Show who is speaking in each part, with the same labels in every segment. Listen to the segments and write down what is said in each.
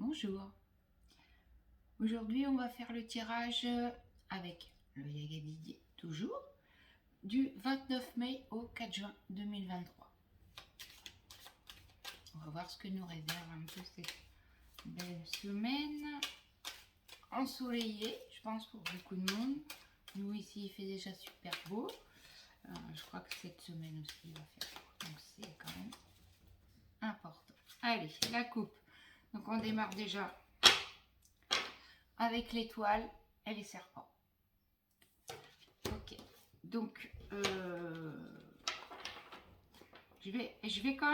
Speaker 1: Bonjour. Aujourd'hui, on va faire le tirage avec le Yaga Didier, toujours, du 29 mai au 4 juin 2023. On va voir ce que nous réserve un peu cette belle semaine ensoleillée, je pense, pour beaucoup de monde. Nous, ici, il fait déjà super beau. Je crois que cette semaine aussi, il va faire beau. Donc, c'est quand même important. Allez, la coupe. Donc, on démarre déjà avec l'étoile et les serpents. Ok, donc je vais quand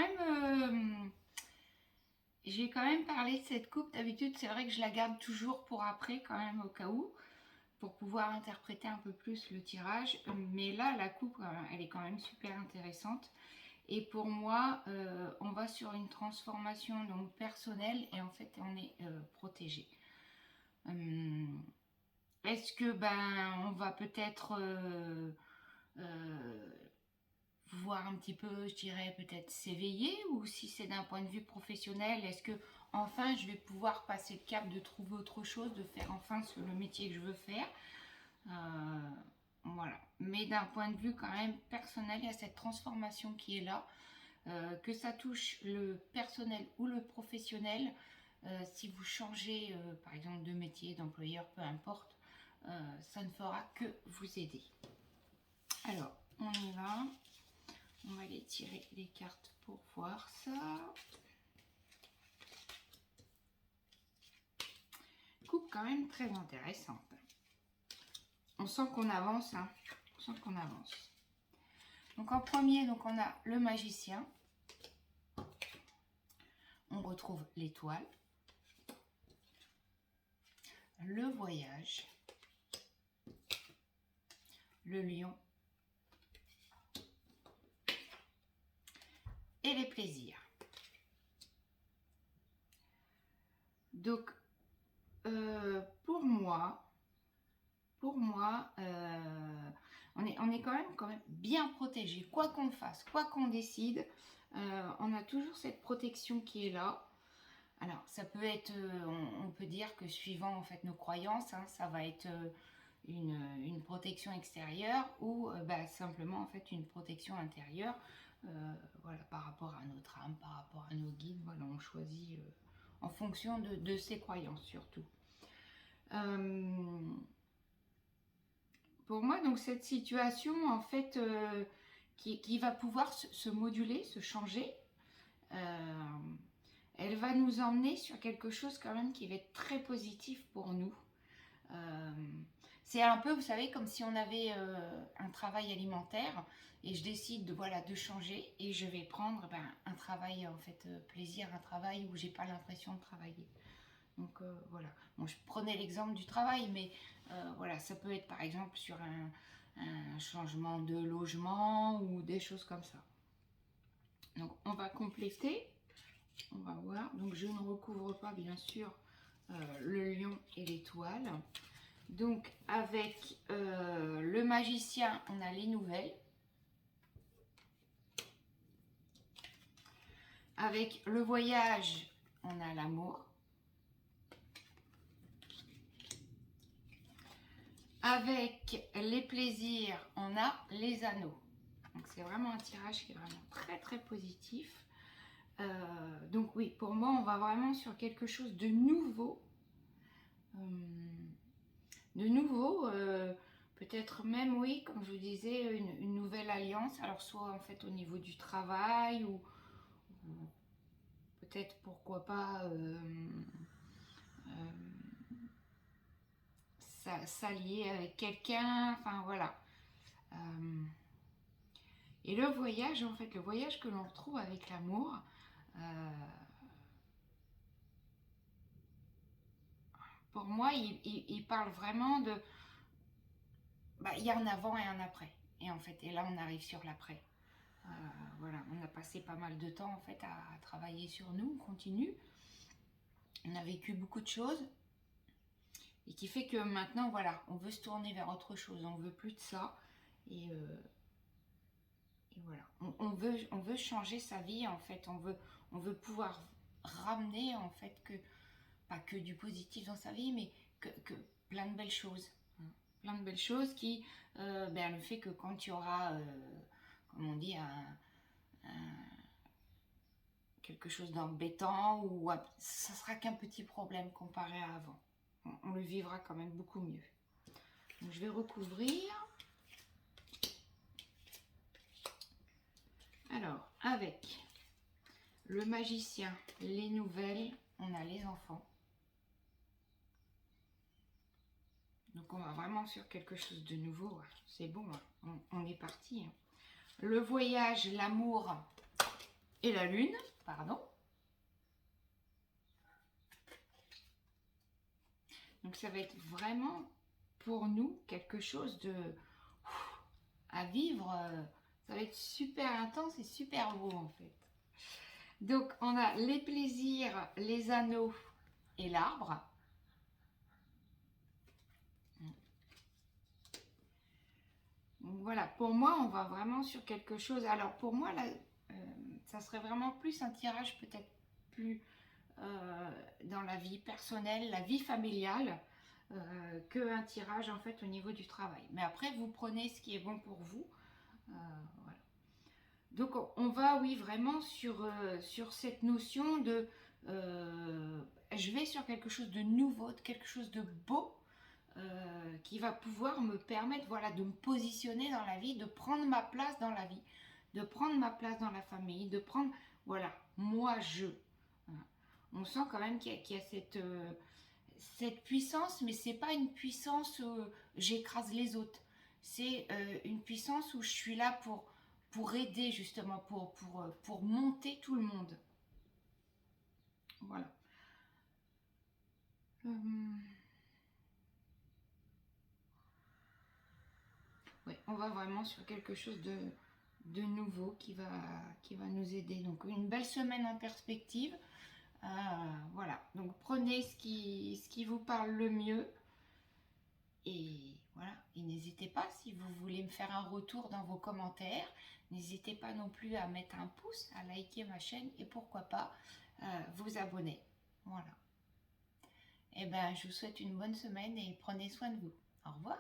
Speaker 1: même parler de cette coupe. D'habitude, c'est vrai que je la garde toujours pour après, quand même, au cas où, pour pouvoir interpréter un peu plus le tirage. Mais là, la coupe, elle est quand même super intéressante. Et pour moi, on va sur une transformation donc personnelle et en fait, on est protégé. Est-ce que on va peut-être voir un petit peu, je dirais peut-être s'éveiller, ou si c'est d'un point de vue professionnel, est-ce que enfin je vais pouvoir passer le cap de trouver autre chose, de faire enfin le métier que je veux faire. Voilà. Mais d'un point de vue quand même personnel, il y a cette transformation qui est là. Que ça touche le personnel ou le professionnel, si vous changez par exemple de métier, d'employeur, peu importe, ça ne fera que vous aider. Alors, on y va. On va aller tirer les cartes pour voir ça. Coupe quand même très intéressante. On sent qu'on avance, hein. On sent qu'on avance. Donc en premier, donc on a le magicien. On retrouve l'étoile. Le voyage. Le lion. Et les plaisirs. Donc, pour moi, on est quand même bien protégé. Quoi qu'on fasse, quoi qu'on décide, on a toujours cette protection qui est là. Alors, ça peut être, on peut dire que suivant en fait nos croyances, hein, ça va être une protection extérieure ou simplement en fait une protection intérieure. Voilà, par rapport à notre âme, par rapport à nos guides, voilà, on choisit en fonction de ses croyances surtout. Pour moi, donc cette situation en fait qui va pouvoir se moduler, se changer, elle va nous emmener sur quelque chose quand même qui va être très positif pour nous. C'est un peu, vous savez, comme si on avait un travail alimentaire et je décide de changer et je vais prendre un travail en fait plaisir, un travail où j'ai pas l'impression de travailler. Donc voilà. Bon, je prenais l'exemple du travail, mais voilà, ça peut être par exemple sur un changement de logement ou des choses comme ça. Donc on va compléter. On va voir. Donc je ne recouvre pas bien sûr le lion et l'étoile. Donc avec le magicien, on a les nouvelles. Avec le voyage, on a l'amour. Avec les plaisirs, on a les anneaux. Donc c'est vraiment un tirage qui est vraiment très très positif. Donc oui, pour moi, on va vraiment sur quelque chose de nouveau. Peut-être même, oui, comme je vous disais, une nouvelle alliance. Alors soit en fait au niveau du travail ou peut-être pourquoi pas s'allier avec quelqu'un. Enfin voilà. Et le voyage, en fait, le voyage que l'on retrouve avec l'amour, pour moi, il parle vraiment de... il y a un avant et un après. Et en fait, et là, on arrive sur l'après. Voilà, on a passé pas mal de temps, en fait, à travailler sur nous, on continue. On a vécu beaucoup de choses. Et qui fait que maintenant, voilà, on veut se tourner vers autre chose. On veut plus de ça. Et voilà, on veut changer sa vie, en fait. On veut pouvoir ramener, en fait, que pas que du positif dans sa vie, mais que plein de belles choses. Hein. Plein de belles choses qui, le fait que quand tu auras, comme on dit, quelque chose d'embêtant, ou ça sera qu'un petit problème comparé à avant. On le vivra quand même beaucoup mieux. Donc, je vais recouvrir. Alors, avec le magicien, les nouvelles, on a les enfants. Donc, on va vraiment sur quelque chose de nouveau. C'est bon, on est parti. Le voyage, l'amour et la lune, pardon. Donc, ça va être vraiment pour nous quelque chose de à vivre. Ça va être super intense et super beau en fait. Donc, on a les plaisirs, les anneaux et l'arbre. Donc, voilà, pour moi, on va vraiment sur quelque chose. Alors, pour moi, là, ça serait vraiment plus un tirage peut-être plus dans la vie personnelle, la vie familiale, qu'un tirage en fait au niveau du travail. Mais après, vous prenez ce qui est bon pour vous. Voilà. Donc on va, oui, vraiment sur cette notion de je vais sur quelque chose de nouveau, de quelque chose de beau, qui va pouvoir me permettre, voilà, de me positionner dans la vie, de prendre ma place dans la vie, de prendre ma place dans la famille, de prendre, voilà, moi je. Voilà. On sent quand même qu'il y a cette puissance, mais c'est pas une puissance où j'écrase les autres. C'est une puissance où je suis là pour aider justement, pour monter tout le monde. Voilà. Ouais, on va vraiment sur quelque chose de nouveau qui va nous aider. Donc une belle semaine en perspective. Voilà, donc prenez ce qui vous parle le mieux. Et voilà, et n'hésitez pas, si vous voulez me faire un retour dans vos commentaires, n'hésitez pas non plus à mettre un pouce, à liker ma chaîne et pourquoi pas vous abonner. Voilà. Et ben, je vous souhaite une bonne semaine et prenez soin de vous. Au revoir.